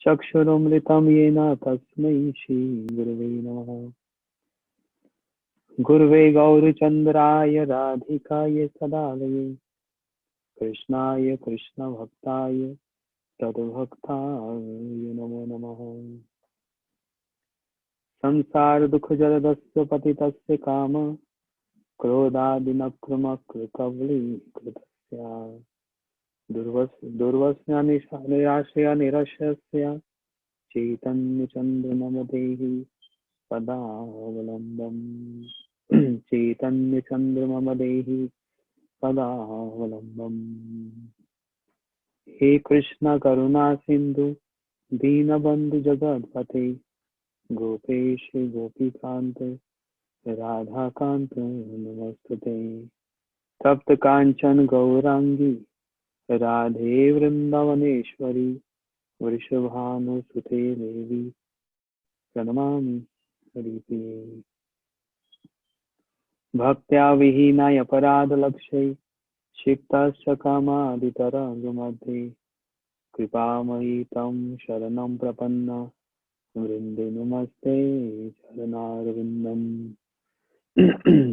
चक्षुरुमृतं येन तस्मै श्रीगुरवे नमः। गुरवे गौरचन्द्राय राधिकाय सदालये कृष्णाय कृष्णभक्ताय तद्भक्ताय नमो नमः। संसारदुःखजलदस्य पतितस्य काम क्रोधादिनक्रमकृकवलीकृतस्य दुर्वस्या निरशस्य चैतन्यचन्द्रमदेहि पदावलम्बम् चैतन्यचन्द्रमदेहि पदावलम्बम्। हे कृष्ण करुणा सिंधु दीनबंधु जगत्पते गोपेश गोपीकांत राधाकांत नमस्तुते। तप्त कांचन गौरांगी राधे वृंदावनेश्वरी वृषभानुसुते देवी प्रणमामि हरिप्रिये। भक्त्या विहीनाय अपराधलक्ष्यै क्षिप्तस्य कामादितरङ्गमध्ये कृपामयी तं शरणं प्रपन्न वृन्दे नमस्ते चरणारविन्दम्।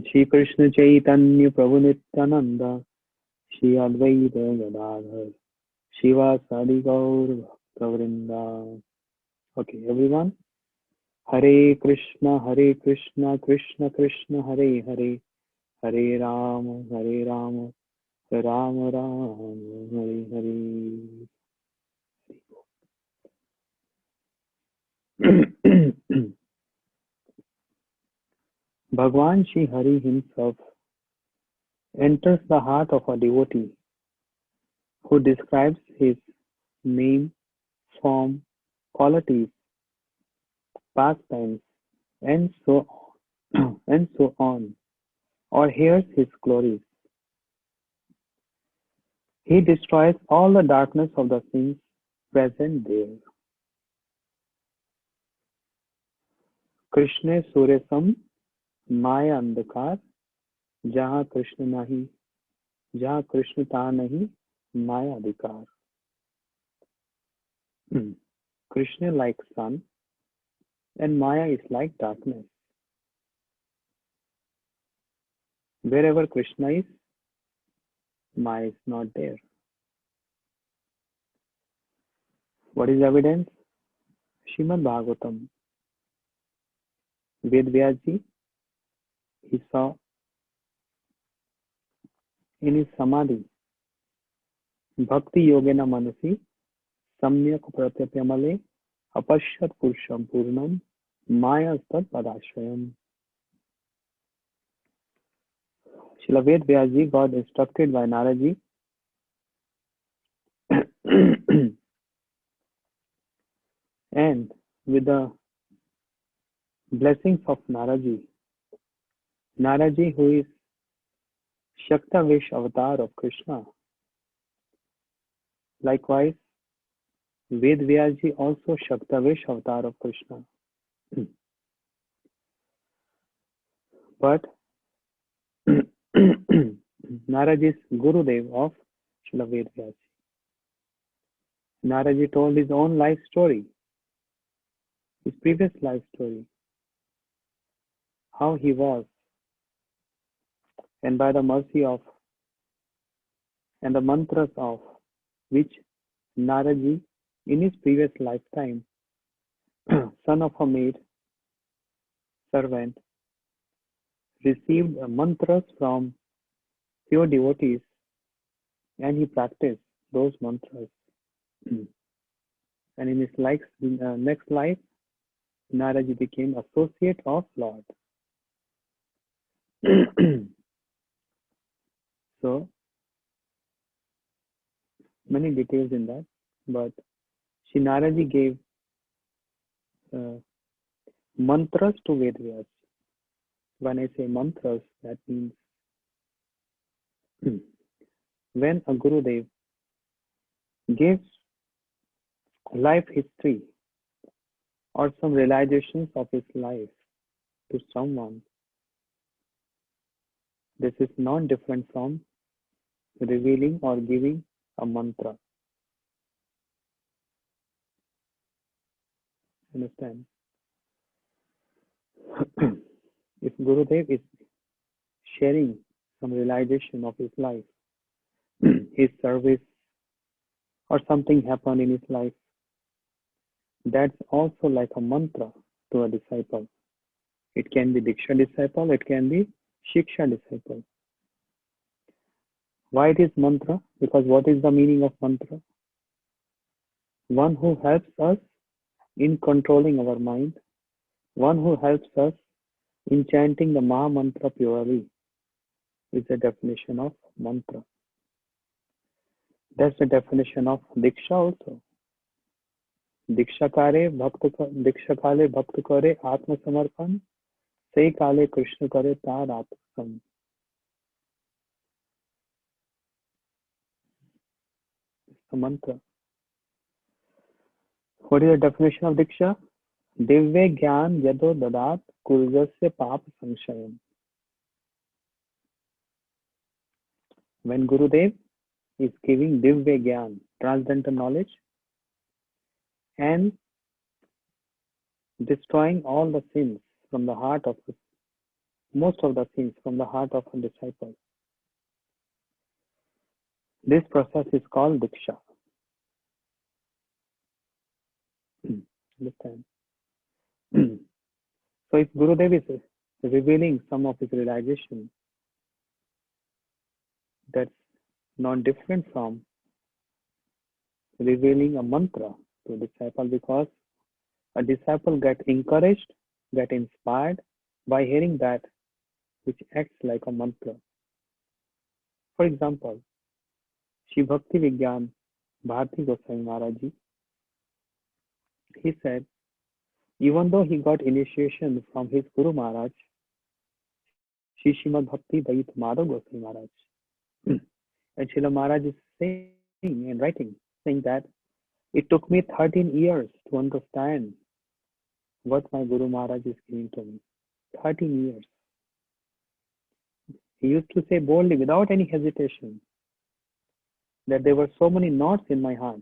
श्री कृष्ण चैतन्य प्रभु नित्यानंद श्री अद्वैत गदाधर शिवासादि गौर भक्तवृंदा। Okay, everyone. Hare Krishna, Krishna Krishna, Hare Hare, Hare Rama, Rama Rama, Hare Hare. Bhagwan Shri Hari himself enters the heart of a devotee who describes his name, form, qualities, pastimes, and so and so on, or hears his glories. He destroys all the darkness of the sins present there. Krishna सूर्य सम माया अंधकार जहाँ कृष्ण नहीं जहाँ कृष्ण ता नहीं माया अधिकार. Krishna like sun and Maya is like darkness. Wherever Krishna is, Maya is not there. What is evidence? Srimad Bhagavatam. Ved Vyasji, he saw in his samadhi, Bhakti Yogena Manasi, Samyak Pratyapyamale, Apashyat Purusham Purnam, Maya Stad Padashayam. Srila Ved Vyasji got instructed by Naraji and with the blessings of Naraji, who is Shaktavesh avatar of Krishna. Likewise, Ved Vyasji also Shaktavesh avatar of Krishna. But Naraji is Gurudev of Srila Ved Vyasji. Naraji told his own life story, his previous life story, how he was, and by the mercy of and the mantras of which Naraji in his previous lifetime, son of a maid servant, received mantras from pure devotees and he practiced those mantras. And in his next life, Naraji became associate of Lord. So, many details in that, but Shri Naraji gave mantras to Ved Vyas. When I say mantras, that means when a Gurudev gives life history or some realizations of his life to someone, this is not different from revealing or giving a mantra. Understand? If Gurudev is sharing some realization of his life, his service, or something happened in his life, that's also like a mantra to a disciple. It can be Diksha disciple, it can be Shiksha disciple. Why it is mantra? Because what is the meaning of mantra? One who helps us in controlling our mind, one who helps us in chanting the Maha Mantra purely is the definition of mantra. That's the definition of Diksha also. दीक्षा काले भक्त करे आत्मसमर्पण से काले कृष्ण करे तार आत्मसम. The mantra. What is the definition of Diksha? Divya ज्ञान यदो ददात कुर्जस्य पाप संशयम. When Gurudev is giving Divya Gyan, transcendental knowledge, and destroying all the sins from the heart of most of the sins from the heart of a disciple. This process is called Diksha. Understand? So if Gurudev is revealing some of his realization, that's not different from revealing a mantra to a disciple, because a disciple gets encouraged, get inspired by hearing that which acts like a mantra. For example, Shri Bhakti Vigyan Bharati Goswami Maharaj ji, he said, even though he got initiation from his Guru Maharaj, Shri Srimad Bhakti Dayit Madhav Goswami Maharaj, and Srila Maharaj is saying and writing, saying that it took me 13 years to understand what my Guru Maharaj is giving to me. 13 years. He used to say boldly, without any hesitation, that there were so many knots in my heart,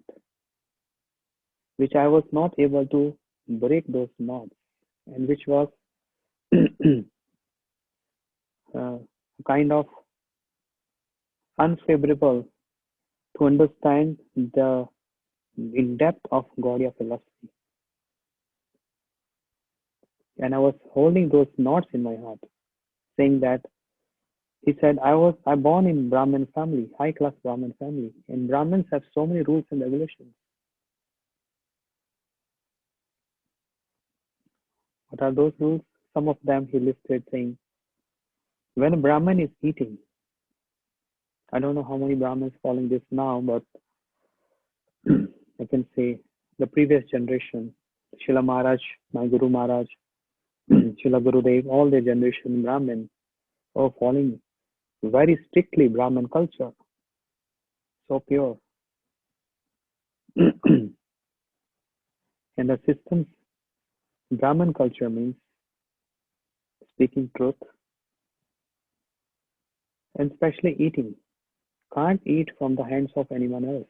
which I was not able to break those knots, and which was kind of unfavorable to understand the in depth of Gaudiya philosophy. And I was holding those knots in my heart, saying that he said, I born in Brahmin family, high class Brahmin family, and Brahmins have so many rules and regulations. What are those rules? Some of them he listed, saying, when a Brahmin is eating, I don't know how many Brahmins following this now, but I can say the previous generation, Srila Maharaj, my Guru Maharaj, Srila Gurudev, all the generation Brahmin are following very strictly Brahmin culture, so pure. And the systems, Brahmin culture means speaking truth, and especially eating. Can't eat from the hands of anyone else.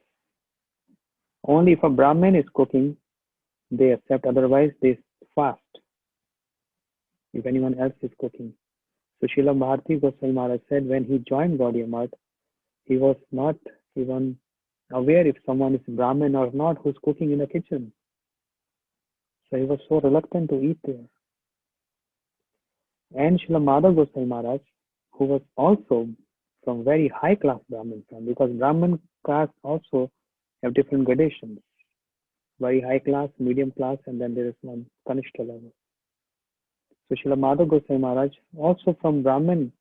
Only if a Brahmin is cooking, they accept, otherwise they fast if anyone else is cooking. So Srila Bharati Goswami Maharaj said when he joined Gaudiya Math, he was not even aware if someone is Brahmin or not who's cooking in the kitchen. So he was so reluctant to eat there. And Srila Madhav Goswami Maharaj, who was also from very high class Brahmin family, because Brahmin caste also have different gradations. Very high class, medium class, and then there is one Kanishta level. So Srila Madhav Goswami Maharaj, also from Brahmin,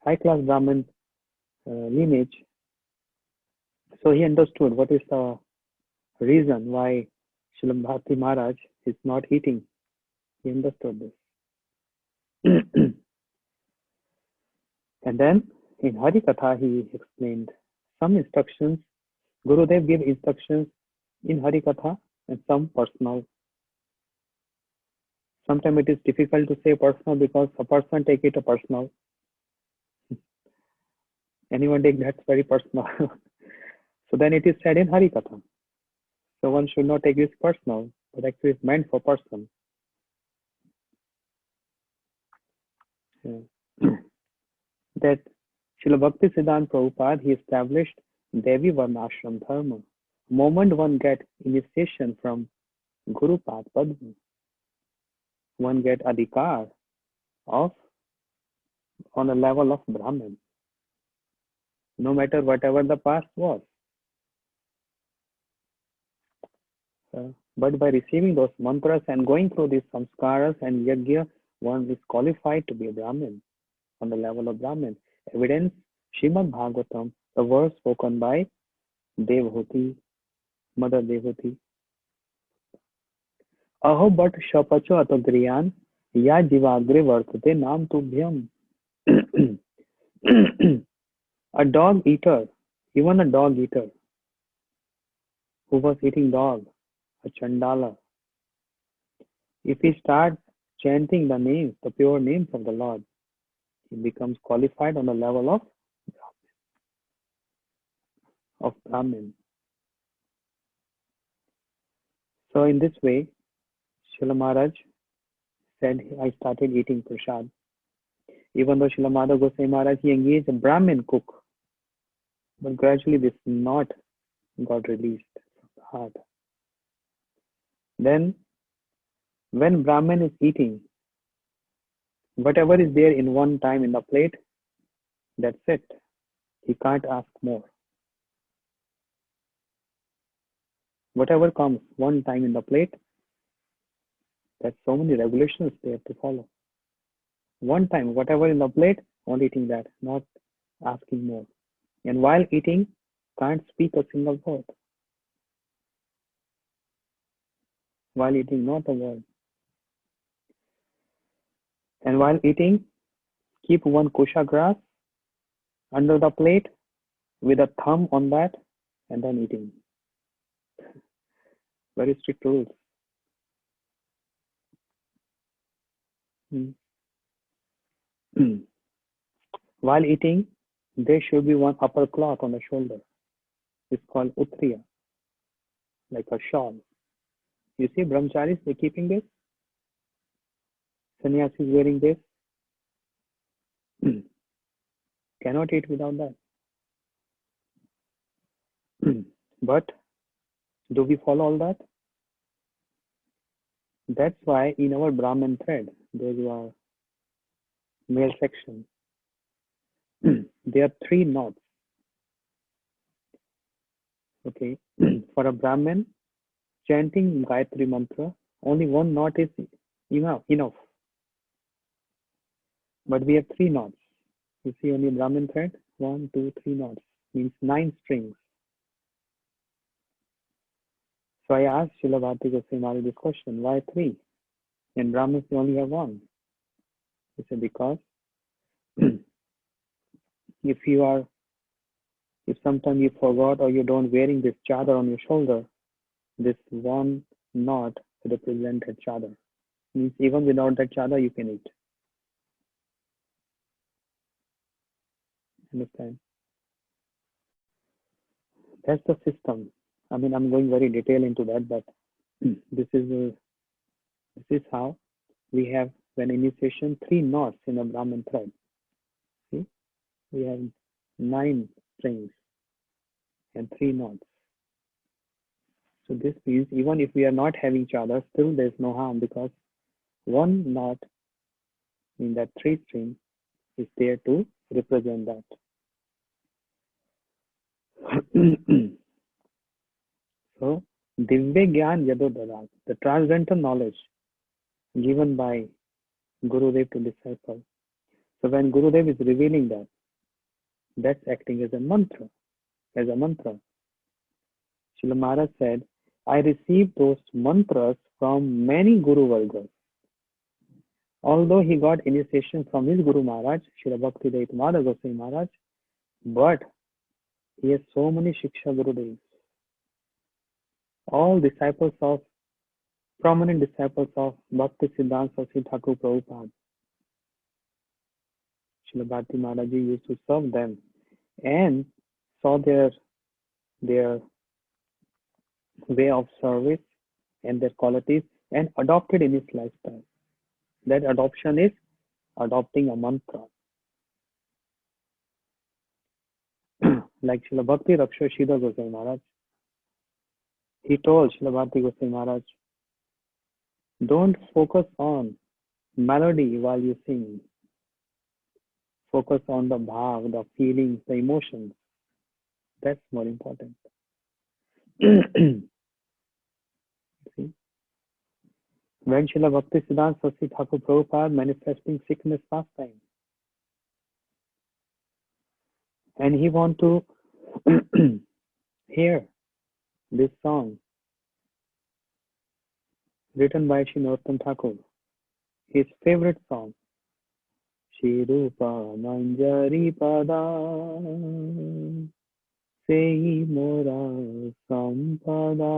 high class Brahmin lineage. So he understood what is the reason why Srila Bharati Maharaj is not eating. He understood this. And then in Hari Katha he explained some instructions. Gurudev gave instructions in Hari Katha and some personal. Sometimes it is difficult to say personal because a person take it a personal. Anyone take that's very personal. So then it is said in Hari Katha. So one should not take this personal. but actually it's meant for person. Yeah. That Srila Bhakti Siddhanta Prabhupada, he established Devi Varnashram Dharma. Moment one get initiation from Guru Pad Padma, one get adhikar of on a level of Brahman, no matter whatever the past was. But by receiving those mantras and going through these samskaras and yajna, one is qualified to be a Brahmin on the level of Brahmin. Evidence, Srimad Bhagavatam, the verse spoken by Devhuti, Mother Devhuti. Aho but shapacho atagriyan ya jivagre vartate nam tubhyam. A dog eater, even a dog eater who was eating dog, a chandala, if he starts chanting the names, the pure names of the Lord, he becomes qualified on the level of Brahmin. So in this way, Srila Maharaj said, I started eating prasad. Even though Srila Madhav Goswami Maharaj, he engaged a Brahmin cook, but gradually this knot got released from the heart. Then, when Brahmin is eating, whatever is there in one time in the plate, that's it. He can't ask more. Whatever comes one time in the plate, there's so many regulations they have to follow. One time, whatever in the plate, only eating that, not asking more. And while eating, can't speak a single word. While eating, not a word. And while eating, keep one kusha grass under the plate with a thumb on that and then eating. Very strict rules. While eating, there should be one upper cloth on the shoulder. It's called utriya, like a shawl. You see, brahmacharis, they're keeping this. Sannyasis wearing this. Cannot eat without that. But do we follow all that? That's why in our Brahmin thread, those who are male section, there are 3 knots. Okay, for a Brahmin, chanting Gayatri mantra, only 1 knot is enough. But we have 3 knots. You see only Brahmin thread, 1, 2, 3 knots, means 9 strings. So I asked Srila Bharati Goswami Maharaj this question, why 3? And Brahmins they only have 1. He said, because if sometime you forgot or you don't wearing this chadar on your shoulder, this 1 knot represents that chadar. Means even without that chadar you can eat. Understand? That's the system. I mean, I'm going very detailed into that, but this is how we have when initiation 3 knots in a Brahmin thread. See, we have 9 strings and 3 knots. So this means even if we are not having chadar, still there's no harm because 1 knot in that 3 string is there to represent that. So, Divya Gyan Yadodarat, the transcendental knowledge given by Gurudev to disciple. So when Gurudev is revealing that, that's acting as a mantra. Srila Maharaj said, I received those mantras from many Guru Vargas. Although he got initiation from his Guru Maharaj, Srila Bhakti Madhav Goswami Maharaj, but he has so many Shiksha Gurudevs. All prominent disciples of Bhakti Siddhanta Saraswati Thakur Prabhupada. Srila Bharati Maharaj used to serve them and saw their way of service and their qualities and adopted in his lifestyle. That adoption is adopting a mantra. Like Srila Bhakti Raksha Sridhar Goswami Maharaj, he told Srila Bhakti Goswami Maharaj, don't focus on melody while you sing. Focus on the bhav, the feelings, the emotions. That's more important. See, when Srila Bhakti Siddhanta Saraswati Thakur Prabhupada manifesting sickness last time, and he want to hear this song written by Sri Narottam Thakur, his favorite song, Shri Rupa Manjari Pada Sei Mora Sampada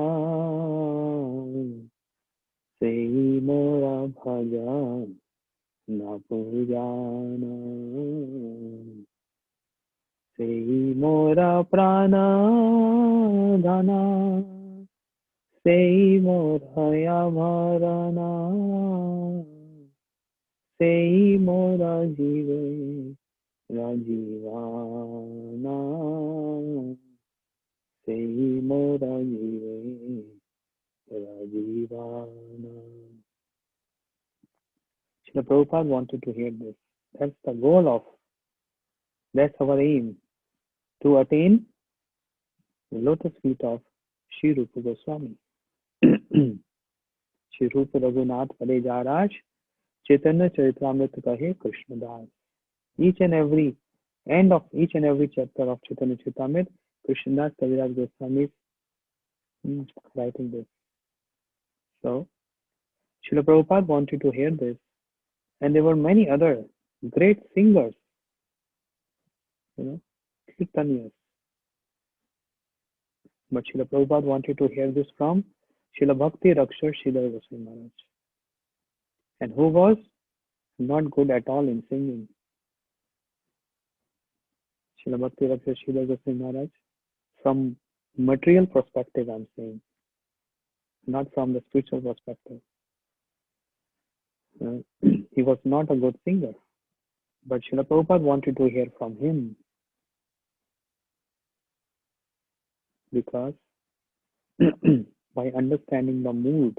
Sei Mora Bhajan Na Pujana Sei Mora Prana Dhana Sei Mora Bharana Sei Mora Jive Rajivana Sei Mora Jive Rajivana. Srila Prabhupada wanted to hear this. That's the goal of, that's our aim, to attain the lotus feet of Sri Rupa Goswami. Sri Rupa Raghunath Pade Jaraj Chaitanya Charitamrita Kahe Krishna Das. Each and every end of each and every chapter of Chaitanya Charitamrita, Krishna Das Kaviraj Goswami is writing this. So, Srila Prabhupada wanted to hear this, and there were many other great singers, Kirtanyas. But Srila Prabhupada wanted to hear this from Srila Bhakti Raksha Sridhar Goswami Maharaj, and who was not good at all in singing. Srila Bhakti Raksha Sridhar Goswami Maharaj, from material perspective I'm saying, not from the spiritual perspective. He was not a good singer, but Srila Prabhupada wanted to hear from him, because by understanding the moods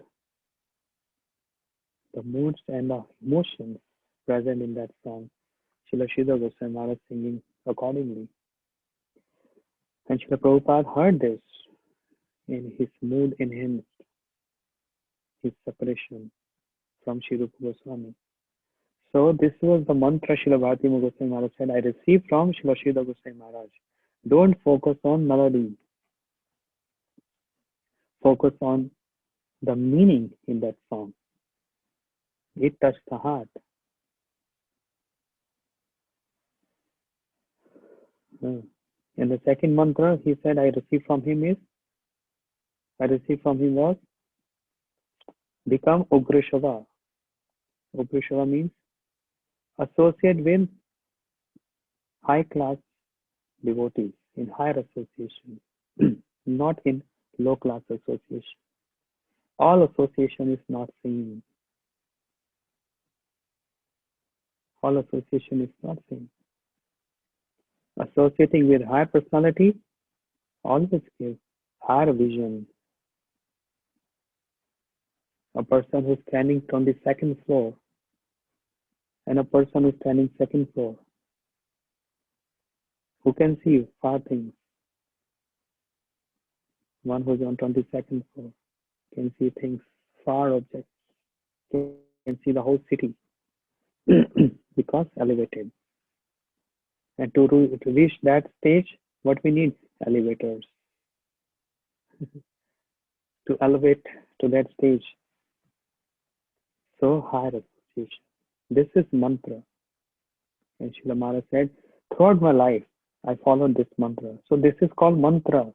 and the emotions present in that song, Srila Sridhar Goswami Maharaj singing accordingly. And Srila Prabhupada heard this, in his mood enhanced his separation from Sri Rupa Goswami. So this was the mantra Srila Bharati Goswami Maharaj said, I received from Srila Sridhar Goswami Maharaj. Don't focus on melody. Focus on the meaning in that song. It touched the heart. And the second mantra he said I received from him was become Ugrashava. Ugrashava means associate with high class devotees, in higher association, not in low class association. All association is not same. All association is not same. Associating with high personality always gives higher vision. A person who's standing 22nd floor and a person who's standing second floor, who can see far things. One who's on 22nd floor can see things, far objects, can see the whole city because elevated. And to reach that stage, what we need? Elevators. To elevate to that stage. So higher association. This is mantra. And Srila Maharaj said, throughout my life, I followed this mantra. So this is called mantra.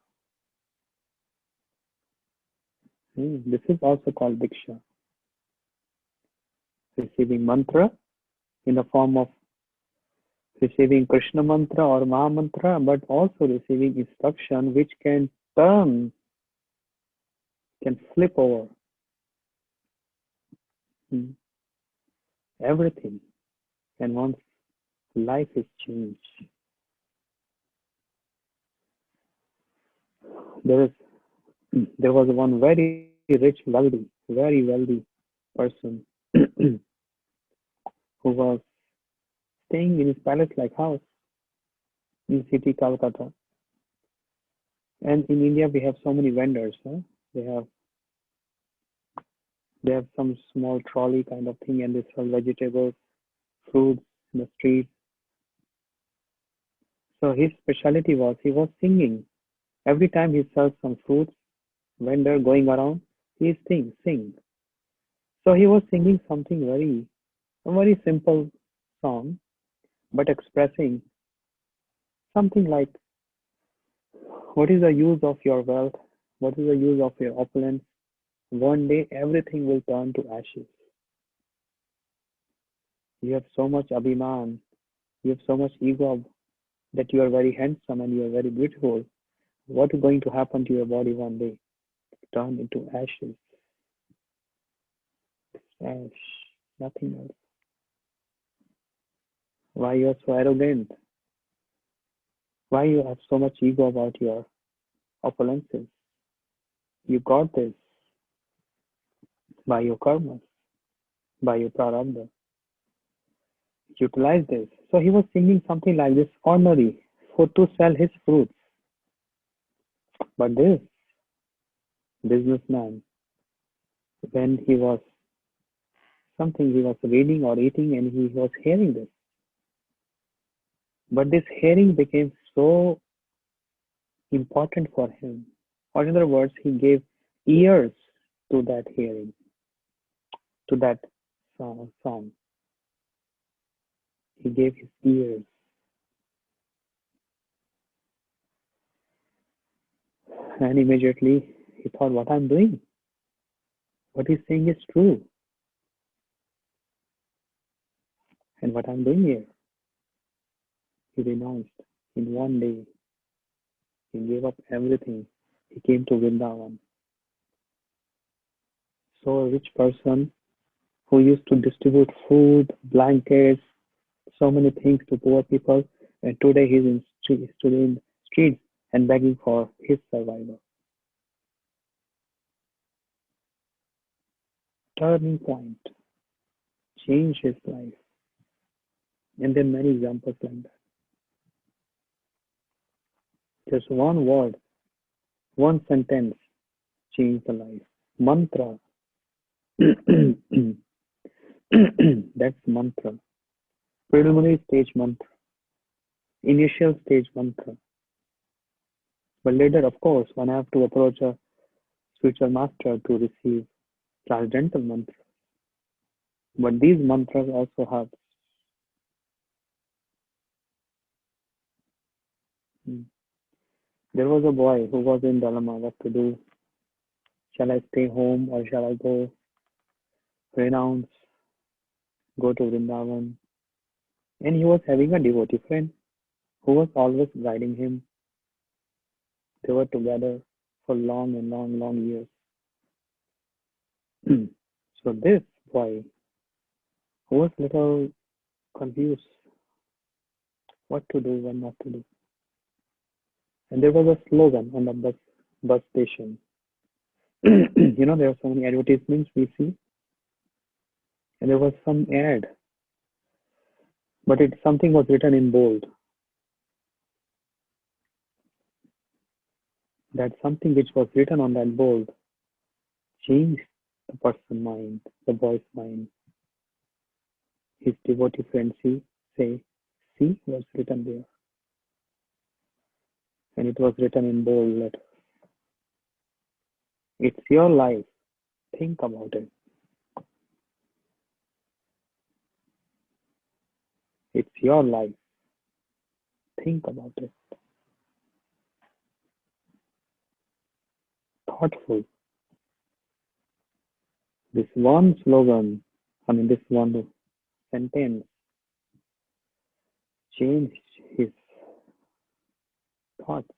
This is also called Diksha. Receiving mantra in the form of receiving Krishna mantra or Maha mantra, but also receiving instruction which can turn, can flip over mm, everything. And once life is changed, there is there was one very rich, very wealthy person who was staying in his palace-like house in city Calcutta. And in India, we have so many vendors. Huh? They have they have some small trolley kind of thing, and they sell vegetables, fruits in the street. So his specialty was he was singing. Every time he sells some fruits, vendor going around, he sing. So he was singing something a very simple song, but expressing something like, what is the use of your wealth? What is the use of your opulence? One day everything will turn to ashes. You have so much abhiman, you have so much ego that you are very handsome and you are very beautiful. What is going to happen to your body one day? Turn into ashes. Ash. Nothing else. Why you are so arrogant? Why you have so much ego about your opulences? You got this by your karmas, by your prarabdha. Utilize this. So he was singing something like this, ordinary, for to sell his fruits. But this businessman, when he was something he was reading or eating and he was hearing this, but this hearing became so important for him. Or in other words, he gave ears to that hearing, to that song. He gave his ears. And immediately he thought, what I'm doing, what he's saying is true. And what I'm doing here, he renounced. In one day, he gave up everything. He came to Vrindavan. So a rich person who used to distribute food, blankets, so many things to poor people, and today he's stood in streets and begging for his survival. Turning point, changed his life, and there are many examples like that. Just one word, one sentence changed the life. Mantra, that's mantra. Preliminary stage mantra, initial stage mantra. But later, of course, one have to approach a spiritual master to receive transcendental mantra. But these mantras also have. Hmm. There was a boy who was in dilemma what to do. Shall I stay home or shall I go renounce, go to Vrindavan? And he was having a devotee friend who was always guiding him. They were together for long and long years. So this boy was little confused what to do, what not to do. And there was a slogan on the bus station. There are so many advertisements we see, and there was some ad, but something was written in bold. That something which was written on that board changed the person's mind, the boy's mind. His devotee friends see what's written there. And it was written in bold letters. It's your life. Think about it. It's your life. Think about it. Thoughtful. This one slogan, this one sentence changed his thoughts.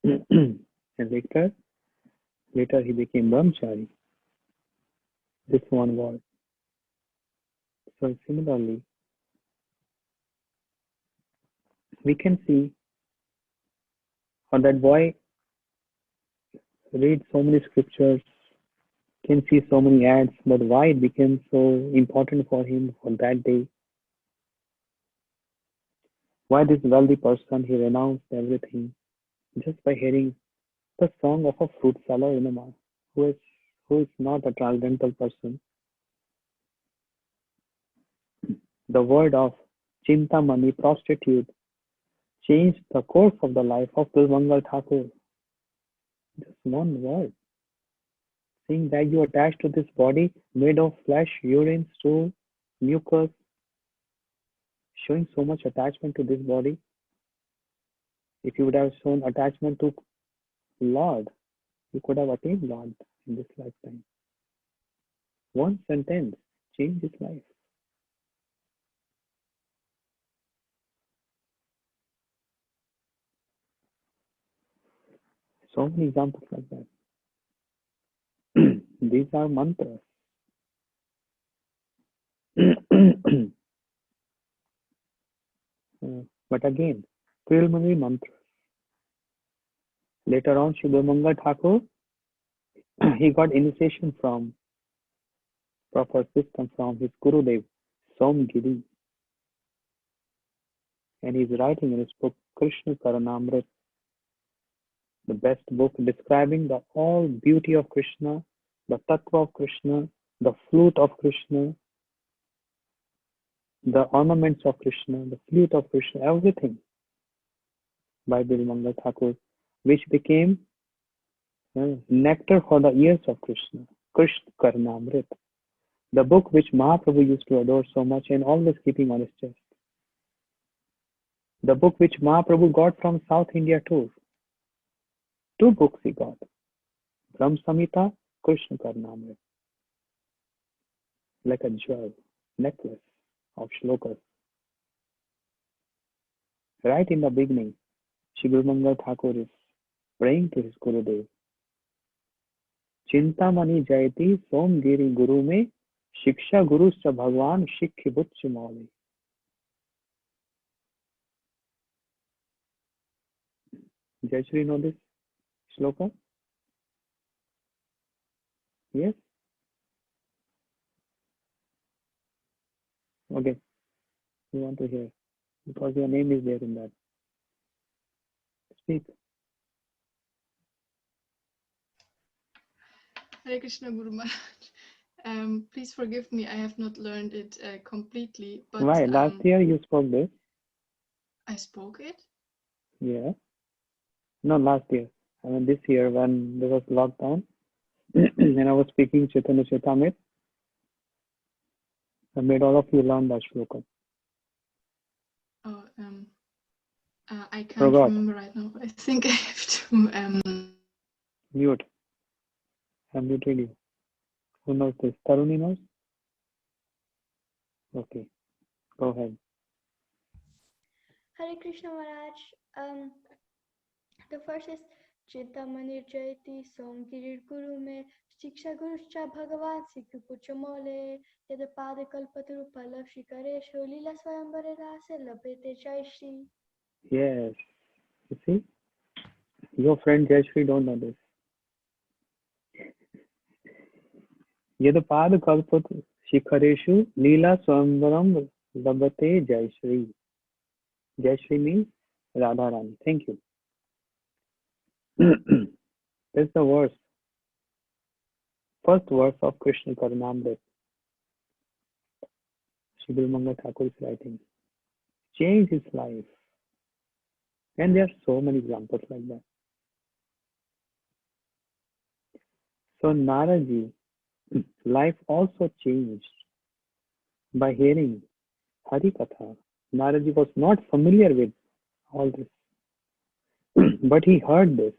And later he became brahmachari. this one word. So similarly, we can see how that boy read so many scriptures, can see so many ads, but why it became so important for him for that day? Why this wealthy person he renounced everything just by hearing the song of a fruit seller in a mall who is not a transcendental person. The word of Chintamani prostitute changed the course of the life of Bilmangal Thakur. Just one word. Seeing that you attached to this body made of flesh, urine, stool, mucus, showing so much attachment to this body. If you would have shown attachment to Lord, you could have attained Lord in this lifetime. One sentence changed his life. So many examples like that. These are mantras. But again, preliminary mantras. Later on, Shubhamangal Thakur, he got initiation from proper system from his Gurudev, Somgiri, and he's writing in his book Krishna Karanamrit, the best book describing the all beauty of Krishna, the tattva of Krishna, the flute of Krishna, the ornaments of Krishna, the flute of Krishna, everything by Bilmangal Thakur, which became nectar for the ears of Krishna, Krishna Karnamrit, the book which Mahaprabhu used to adore so much and always keeping on his chest. The book which Mahaprabhu got from South India tour. Two books he got. Brahm Samhita, Krishna Karnamrit. Like a jewel, necklace of shlokas. Right in the beginning, Shri Mangal Thakur is praying to his Gurudev. Chintamani Jayati Somgiri Guru में शिक्षा गुरु च भगवान शिक्ष बुच्च मौले. Jayashree, know this shloka? Yes? Okay. We want to hear. Because your name is there in that. Speak. Hare Krishna Guru Maharaj. Please forgive me, I have not learned it completely. But why? Last year you spoke this? I spoke it? Yeah. No, last year. I mean this year when there was lockdown and I was speaking Chaitanya Chaitamrit, I made all of you learn that shloka. Oh, I can't Forgot. remember right now. I think I have to Mute. I muted you. Who knows this? Taruni knows? Okay. Go ahead. Hare Krishna Maharaj. The first is Chintamani Jayati Somgirir Guru me Shiksha Guruscha Bhagavan Sikhu Puchamole Yada Pada Kalpataru Palav Shikare Sholila Swayambare Rasa Labete Jai Shri. Yes. You see? Your friend Jayashree don't know this. Yadapad Kalpat Shikhareshu Leela Swambaram Labate Jayashree. Jayashree means Radharani. Thank you. That's the verse. First verse of Krishna Karnamrit. Shri Mangal Thakur is writing. Changed his life. And there are so many examples like that. So Naraji, life also changed by hearing Hari Katha. Naraji was not familiar with all this, but he heard this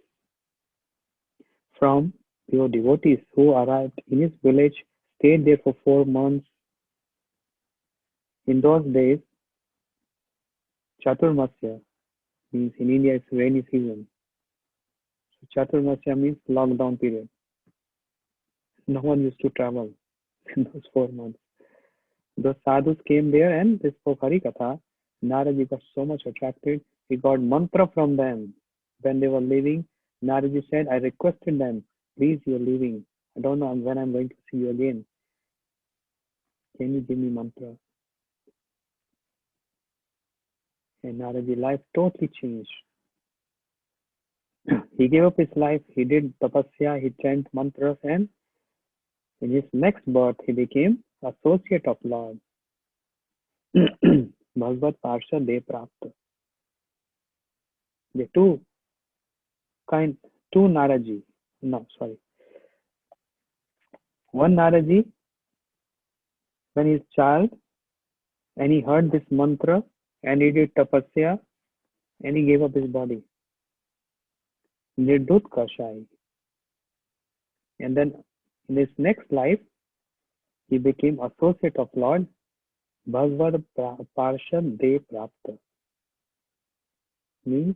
from pure devotees who arrived in his village, stayed there for 4 months. In those days, Chaturmasya means in India it's rainy season. So Chaturmasya means lockdown period. No one used to travel. in those 4 months. The sadhus came there and they spoke Hari Katha. Naraji got so much attracted. He got mantra from them. When they were leaving, Naraji said, I requested them, please, you're leaving. I don't know when I'm going to see you again. Can you give me mantra? And Naraji's life totally changed. He gave up his life, he did tapasya, he chanted mantras, and in his next birth, he became associate of Lord. Bhagavad Parsha De Prapta. The two Naraji. No, sorry. One Naraji, when he's child, and he heard this mantra, and he did tapasya, and he gave up his body. Nirdut Kashai. And then in his next life, he became associate of Lord. Bhagavad Parsha De Prapta. Means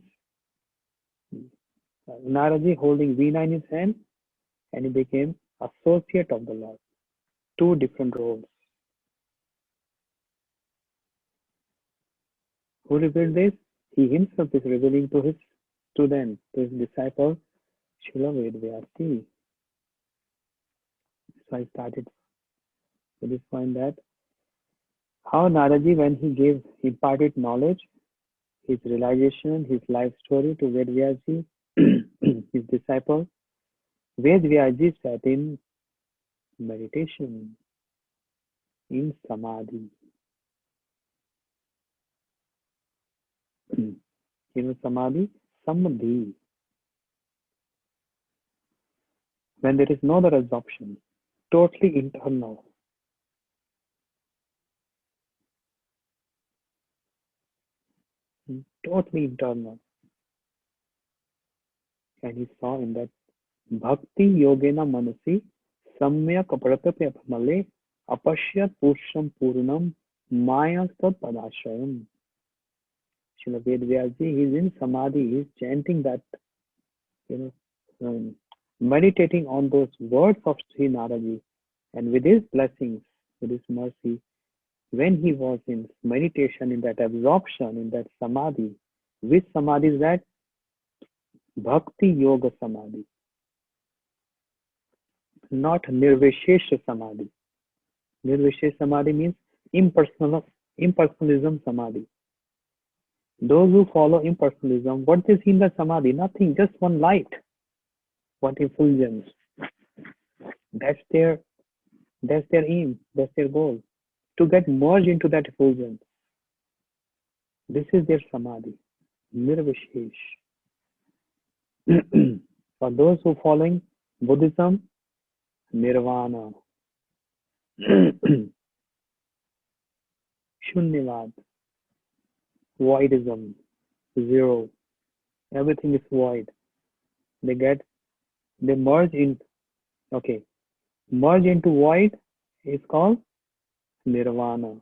Naraji holding Veena in his hand, and he became associate of the Lord. Two different roles. Who revealed this? He himself is revealing to his student, to his disciple, Srila Vedvyasi. So I started with this point that how Naraji, when he imparted knowledge, his realization, his life story to Vedvyasi, his disciple, Vedvyasi sat in meditation, in samadhi. Samadhi, samadhi. When there is no other absorption, totally internal. Totally internal. And he saw in that Bhakti Yogena Manasi Samyak Pratatya Male Apashyat Pusham Purnam Maya Stat Padashayam. Srila Vedvyasi, he is in Samadhi, he is chanting that, meditating on those words of Sri Naraji, and with his blessings, with his mercy, when he was in meditation, in that absorption, in that Samadhi, which Samadhi is that? Bhakti Yoga Samadhi. Not Nirvishesha Samadhi. Nirvishesha Samadhi means impersonalism Samadhi. Those who follow impersonalism, what is in the Samadhi? Nothing, just one light, one effulgence. That's their aim, that's their goal, to get merged into that effulgence. This is their Samadhi, Nirvishesh. For those who following Buddhism, Nirvana. Shunyavad. Voidism. Zero. Everything is void. They merge in, merge into void is called Nirvana.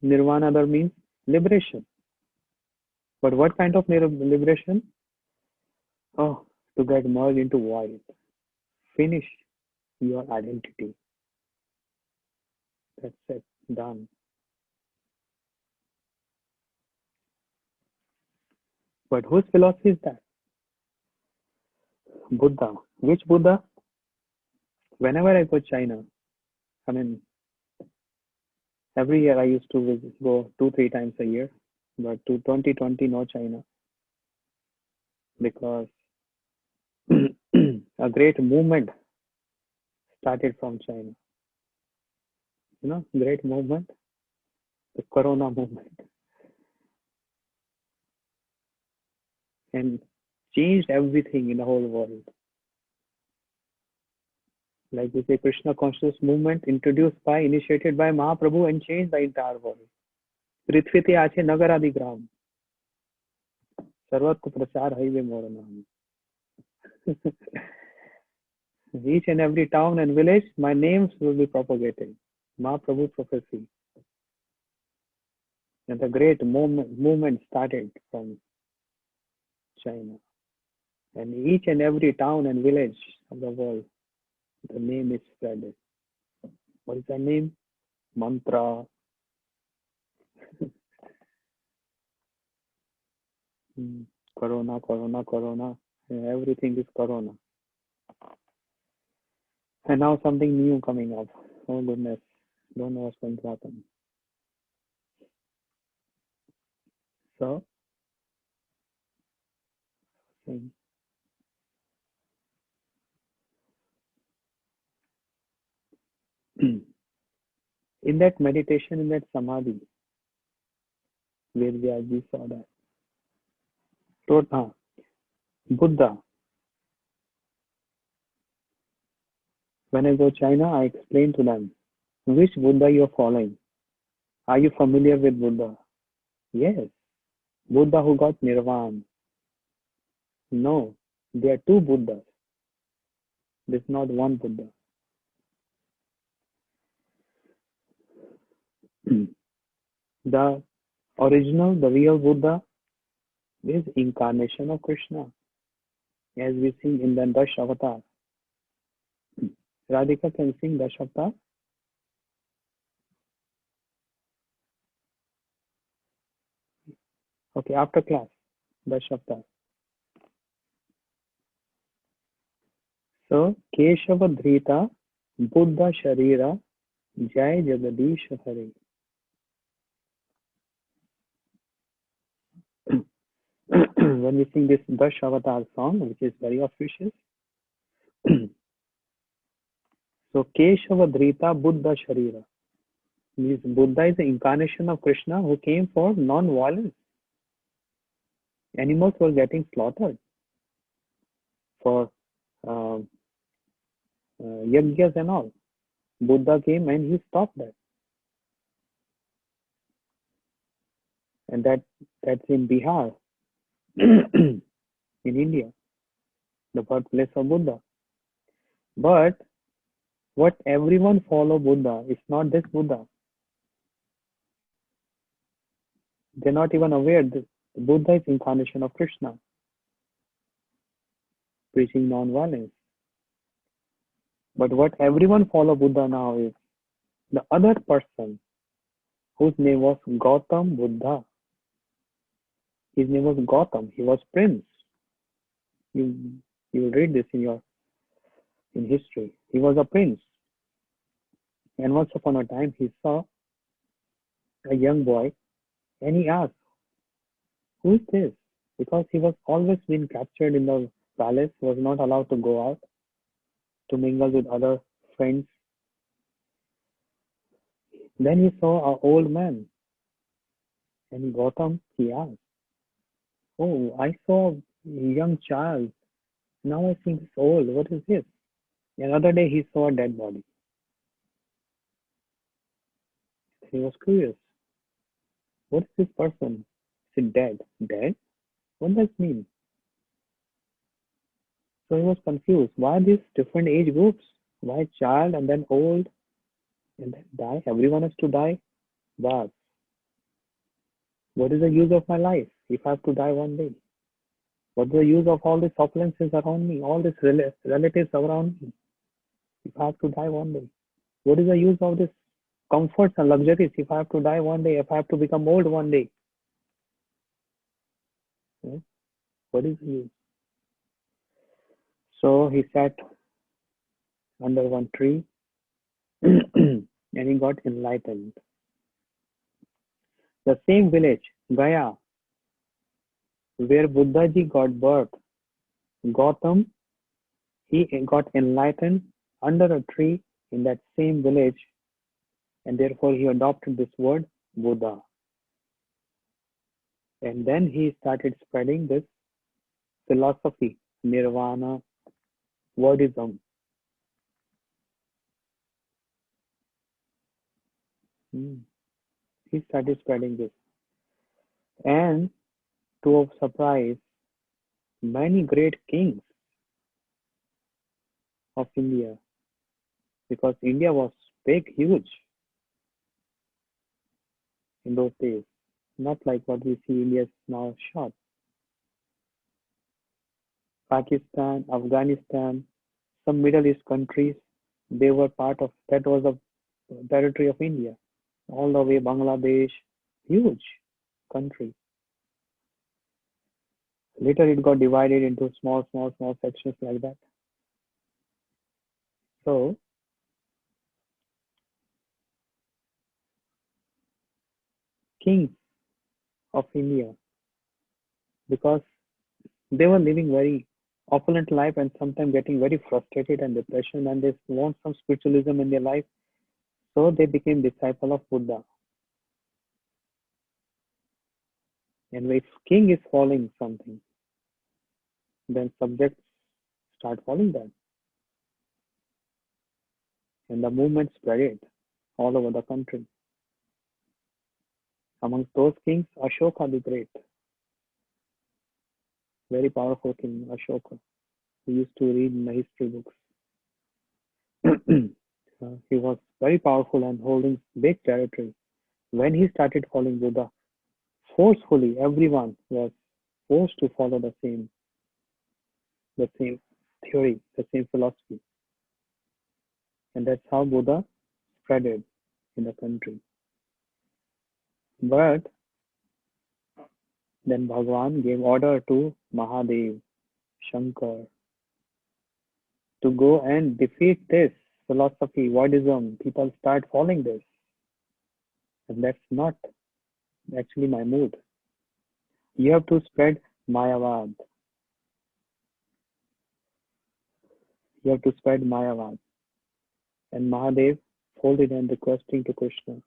Nirvana that means liberation. But what kind of liberation? Oh, to get merged into void. Finish your identity. That's it. Done. But whose philosophy is that? Buddha. Which Buddha? Whenever I go to China, every year I used to go 2-3 times a year, but to 2020 no China, because a great movement started from China. Great movement, the Corona movement, and changed everything in the whole world. Like we say, Krishna conscious movement initiated by Mahaprabhu and changed the entire world. Prithvite ache nagaradi gram. Sarvat prasar highway more naam. Each and every town and village, my names will be propagated. Mahaprabhu prophecy. And the great movement started from China. And each and every town and village of the world, the name is spread. What is that name? Mantra. Corona, Corona, Corona. Everything is Corona. And now something new coming up. Oh goodness. Don't know what's going to happen. So, in that meditation, in that samadhi, Vedyaji saw that. Buddha. When I go to China, I explain to them which Buddha you're following. Are you familiar with Buddha? Yes. Buddha who got nirvana. No. There are two Buddhas. There's not one Buddha. The original, the real Buddha is incarnation of Krishna, as we sing in the Dash Avatar. Radhika can sing Dash Avatar. Okay, after class, Dash Avatar. So, Keshava Dhrita, Buddha Sharira, Jai Jagadish Hare. When we sing this Dash Avatar song, which is very auspicious, so Keshava Dhrita, Buddha Sharira. Means Buddha is the incarnation of Krishna who came for non-violence. Animals were getting slaughtered for uh, yajnas and all. Buddha came and he stopped that. And that's in Bihar, in India, the birthplace of Buddha. But what everyone follow Buddha is not this Buddha. They're not even aware that Buddha is incarnation of Krishna, preaching non-violence. But what everyone follow Buddha now is the other person whose name was Gautam Buddha. His name was Gautam. He was prince. You will read this in history. He was a prince. And once upon a time, he saw a young boy and he asked, who is this? Because he was always been captured in the palace, was not allowed to go out to mingle with other friends. Then he saw an old man and Gautam, he asked, oh, I saw a young child. Now I see this old. What is this? Another day he saw a dead body. He was curious. What is this person? Is it dead? Dead? What does it mean? So he was confused. Why these different age groups? Why child and then old and then die? Everyone has to die. But what is the use of my life if I have to die one day? What is the use of all these opulences around me, all these relatives around me if I have to die one day? What is the use of this comforts and luxuries if I have to die one day, if I have to become old one day? What is the use? So he sat under one tree and he got enlightened. The same village, Gaya, where Buddhaji got birth, Gautam, he got enlightened under a tree in that same village, and therefore he adopted this word Buddha. And then he started spreading this philosophy, Nirvana, Buddhism. He started spreading this. And to our surprise, many great kings of India, because India was big, huge in those days, not like what we see India is now short. Pakistan, Afghanistan, some Middle East countries, they were part of that was a territory of India, all the way Bangladesh, huge country. Later it got divided into small sections like that. So kings of India, because they were living very opulent life and sometimes getting very frustrated and depression, and they want some spiritualism in their life, so they became disciple of Buddha. And if king is following something, then subjects start following that, and the movement spread it all over the country. Amongst those kings, Ashoka the Great, very powerful king, Ashoka. We used to read in the history books. He was very powerful and holding big territory. When he started following Buddha, forcefully everyone was forced to follow the same theory, the same philosophy. And that's how Buddha spreaded in the country. But then Bhagwan gave order to Mahadev, Shankar, to go and defeat this philosophy, Buddhism. People start following this. And that's not actually my mood. You have to spread Mayavad. You have to spread Mayavad. And Mahadev folded and requesting to Krishna,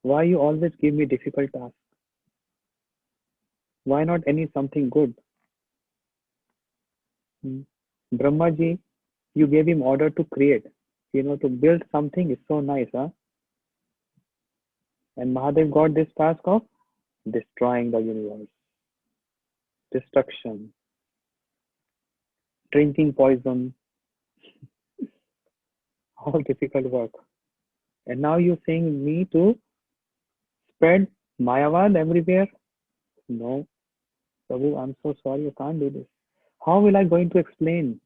why you always give me difficult tasks? Why not any something good? Hmm. Brahmaji, you gave him order to create. To build something is so nice, huh? And Mahadev got this task of destroying the universe, destruction, drinking poison, all difficult work. And now you're saying me to spread Mayavad everywhere? No, Prabhu, I'm so sorry, you can't do this. How will I going to explain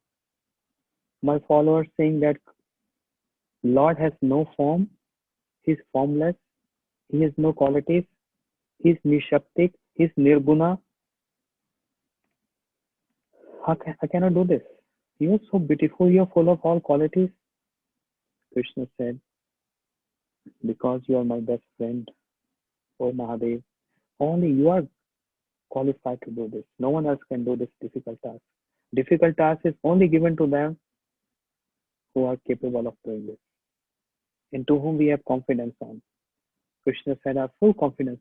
my followers saying that Lord has no form, He's formless, He has no qualities, He's Nishaktik, He's Nirguna? I cannot do this. You are so beautiful, you are full of all qualities. Krishna said, because you are my best friend, oh Mahadev, only you are qualified to do this. No one else can do this difficult task. Difficult task is only given to them who are capable of doing this, and to whom we have confidence on. Krishna said, I have full confidence.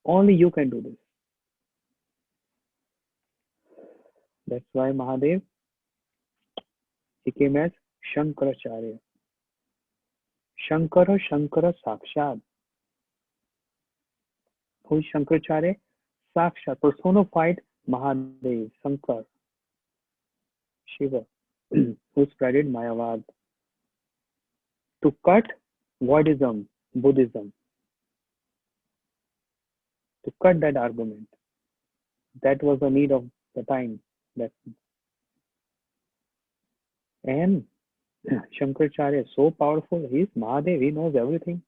Only you can do this. That's why Mahadev, he came as Shankaracharya. Shankara Sakshat. Who is Shankaracharya? Sakshat, personified Mahadev, Shankar, Shiva, who spreaded Mayavad to cut Buddhism, to cut that argument. That was the need of the time. And Shankaracharya is so powerful. He's Mahadev. He knows everything.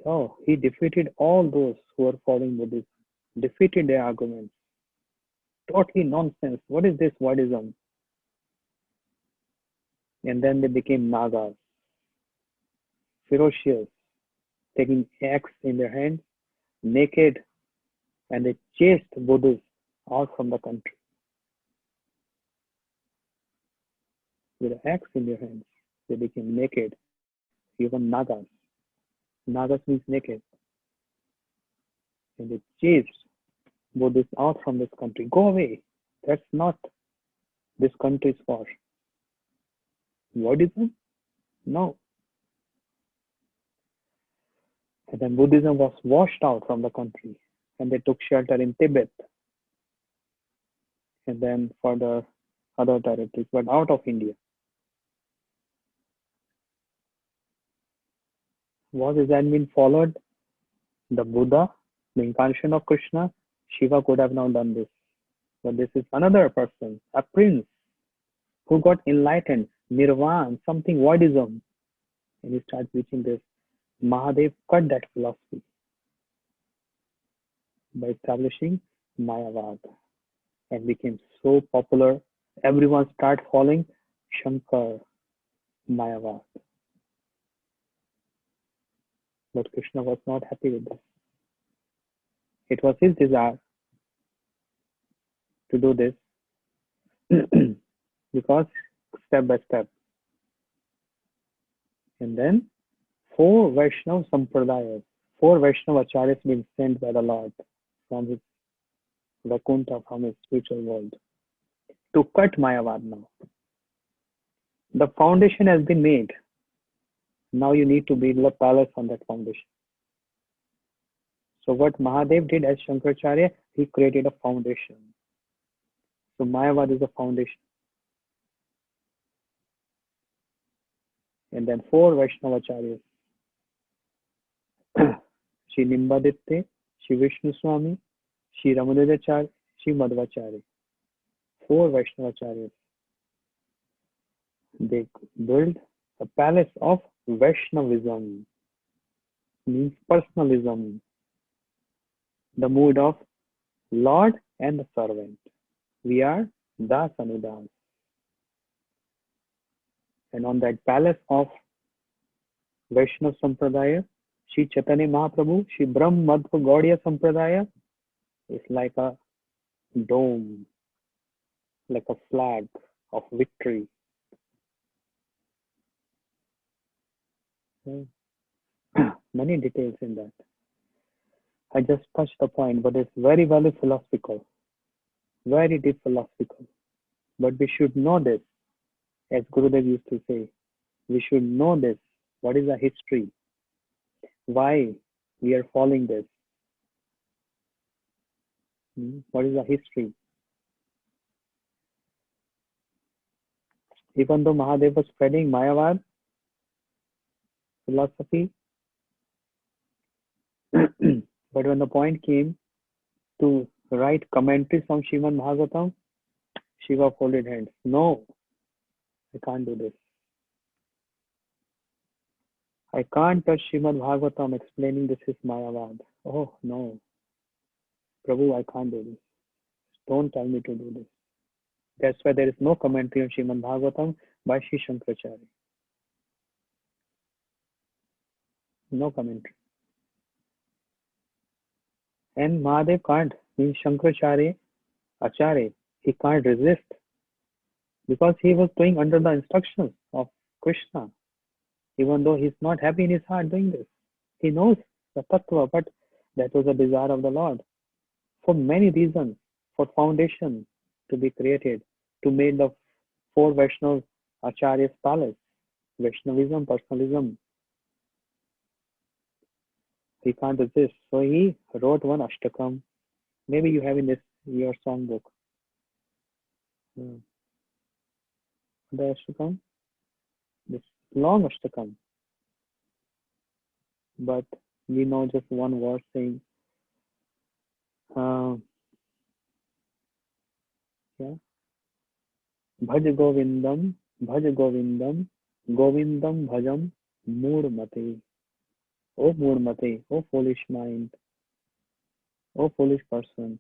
So he defeated all those who were following Buddhism, defeated their arguments. Totally nonsense. What is this Buddhism? And then they became Nagas, ferocious, taking axe in their hands, naked, and they chased Buddhists out from the country with an axe in their hands. They became naked, even Nagas. Nagas means naked. And they chased Buddhists out from this country. Go away. That's not this country's for. Buddhism? No. And then Buddhism was washed out from the country, and they took shelter in Tibet and then further other territories, but out of India. Was that been followed? The Buddha, the incarnation of Krishna, Shiva could have now done this. But this is another person, a prince, who got enlightened, nirvana, something Buddhism. and he started preaching this. Mahadev cut that philosophy by establishing Mayavad and became so popular. Everyone started following Shankar Mayavad. But Krishna was not happy with this. It was his desire to do this because step by step. And then four Vaishnava Sampradayas, four Vaishnava acharyas being sent by the Lord from his Vaikuntha, from his spiritual world to cut Mayavad now. The foundation has been made. Now you need to build a palace on that foundation. So what Mahadev did as Shankaracharya, he created a foundation. So Mayavad is a foundation. And then four Vaishnava acharyas. Shri Nimbaditte, Shri Vishnu Swami, Shri Ramanujacharya, Shri Madhvacharya. Four Vaishnava acharyas. They built a palace of Vaishnavism, means personalism, the mood of Lord and the servant. We are Das Anudas. And on that palace of Vaishnava Sampradaya, Sri Chaitanya Mahaprabhu, Sri Brahma Madhva Gaudiya Sampradaya is like a dome, like a flag of victory. Many details in that. I just touched the point, but it's very, very philosophical, very deep philosophical. But we should know this, as Gurudev used to say. We should know this. What is the history? Why we are following this? What is the history? Even though Mahadev was spreading Mayavad philosophy, but when the point came to write commentaries on Srimad Bhagavatam, Shiva folded hands. No, I can't do this. I can't touch Srimad Bhagavatam explaining this is Mayavad. Oh no, Prabhu, I can't do this. Don't tell me to do this. That's why there is no commentary on Srimad Bhagavatam by Sri Shankaracharya. No commentary. And Mahadev can't, means Shankaracharya, Acharya, he can't resist because he was doing under the instructions of Krishna, even though he's not happy in his heart doing this. He knows the tattva, but that was a desire of the Lord. For many reasons, for foundation to be created, to make the four Vaishnava Acharya's palace, Vaishnavism, personalism. He can't resist. So he wrote one Ashtakam. Maybe you have in this your songbook. The Ashtakam, this long Ashtakam. But we know just one word saying, yeah, Bhaj Govindam, Govindam Bhajam Murmate. Oh Murmate, oh foolish mind, oh foolish person.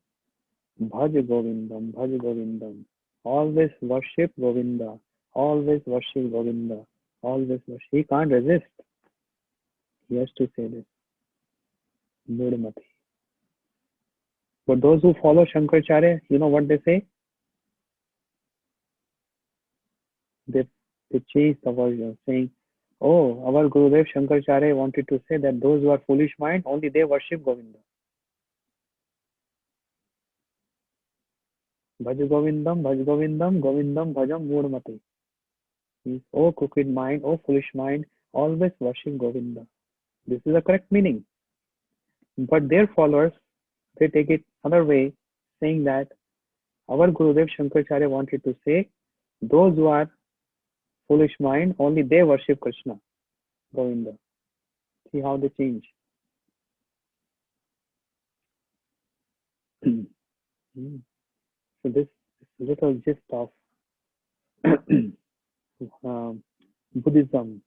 Bhaj Govindam. Always worship Govinda. Always worship Govinda. Always worship. He can't resist. He has to say this. Murmati. But those who follow Shankaracharya, you know what they say? They change the version, saying, oh, our Gurudev Shankaracharya wanted to say that those who are foolish mind, only they worship Govinda. Bhaj Govindam, Govindam Bhajam Murmati. Means, oh crooked mind, oh foolish mind, always worship Govinda. This is the correct meaning. But their followers, they take it another way, saying that our Gurudev Shankaracharya wanted to say, those who are foolish mind, only they worship Krishna, Govinda. See how they change. So this little gist of Buddhism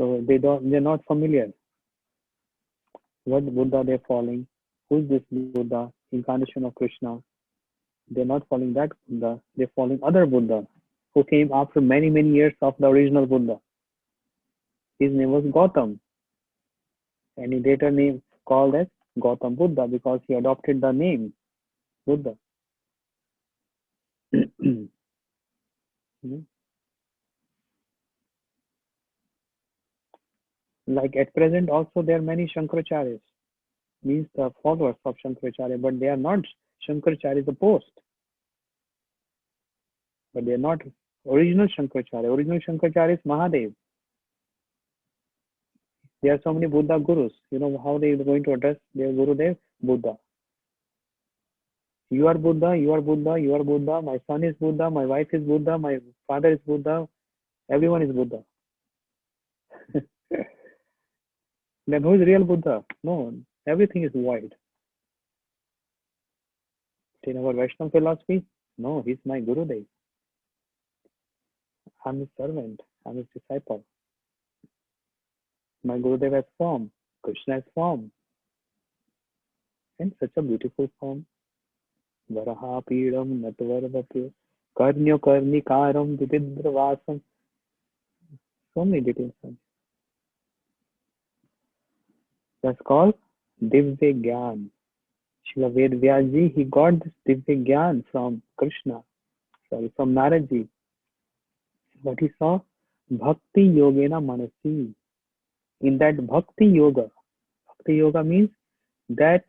So they're not familiar. What Buddha they're following? Who's this Buddha? Incarnation of Krishna. They're not following that Buddha. They're following other Buddha who came after many years of the original Buddha. His name was Gautam, and he later name called as Gautam Buddha because he adopted the name Buddha. Like at present also there are many Shankaracharyas, means the followers of Shankaracharya, but they are not Shankaracharya the post. But they are not original Shankaracharya. Original Shankaracharya is Mahadev. There are so many Buddha gurus. You know how they are going to address their Gurudev? Buddha. You are Buddha, you are Buddha, you are Buddha, my son is Buddha, my wife is Buddha, my father is Buddha, everyone is Buddha. Then who is real Buddha? No, everything is void. In our Vaishnava philosophy, no, he's my Gurudev. I'm his servant, I'm his disciple. My Gurudev has form, Krishna has form. And such a beautiful form. Varaha Pidam Natvarvapyo Karnyo Karnikaram Vividravasam. So many details. That's called Divya Gyan. Srila Ved Vyasji, he got this Divya Gyan from Krishna, from Naraji. What he saw? Bhakti Yogena Manasi. In that Bhakti Yoga means that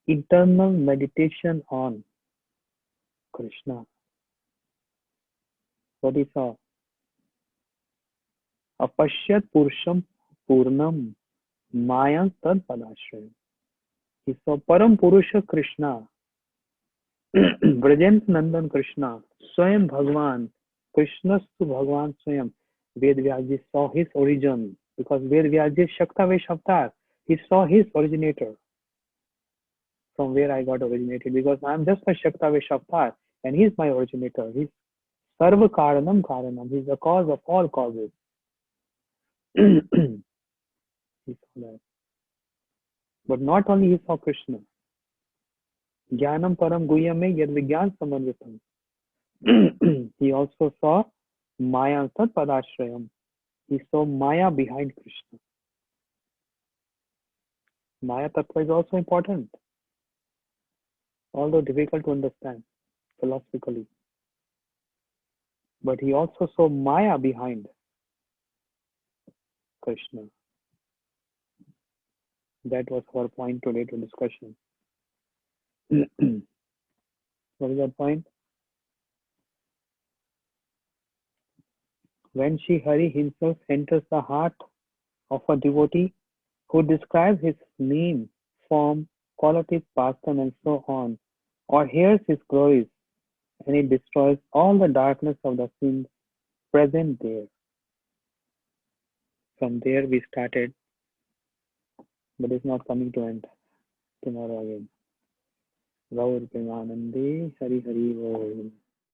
internal meditation on Krishna. What he saw? Apashyat Purusham Purnam Maya Tad Padashrayam. He saw Param Purusha Krishna, Brajant Nandan Krishna, Swayam Bhagwan, Krishnastu Bhagwan Swayam. Ved Vyasji saw his origin because Ved Vyasji is Shaktavesh Avatar. He saw his originator. From where I got originated because I am just a Shaktavesh Avatar and he is my originator. He's Sarva Karanam Karanam. He's the cause of all causes. He saw that. But not only he saw Krishna. Jnanam Param Guhyame Yad Vigyan Samanvitam. He also saw Maya Tat Padashrayam. He saw Maya behind Krishna. Maya Tattva is also important, although difficult to understand philosophically. But he also saw Maya behind Krishna. That was our point today to discussion. What is that point? When Shri Hari himself enters the heart of a devotee who describes his name, form, qualities, pastime, and so on, or hears his glories, and it destroys all the darkness of the sins present there. From there we started, but it's not coming to end tomorrow again. Gaur Premanande Hari Hari Om.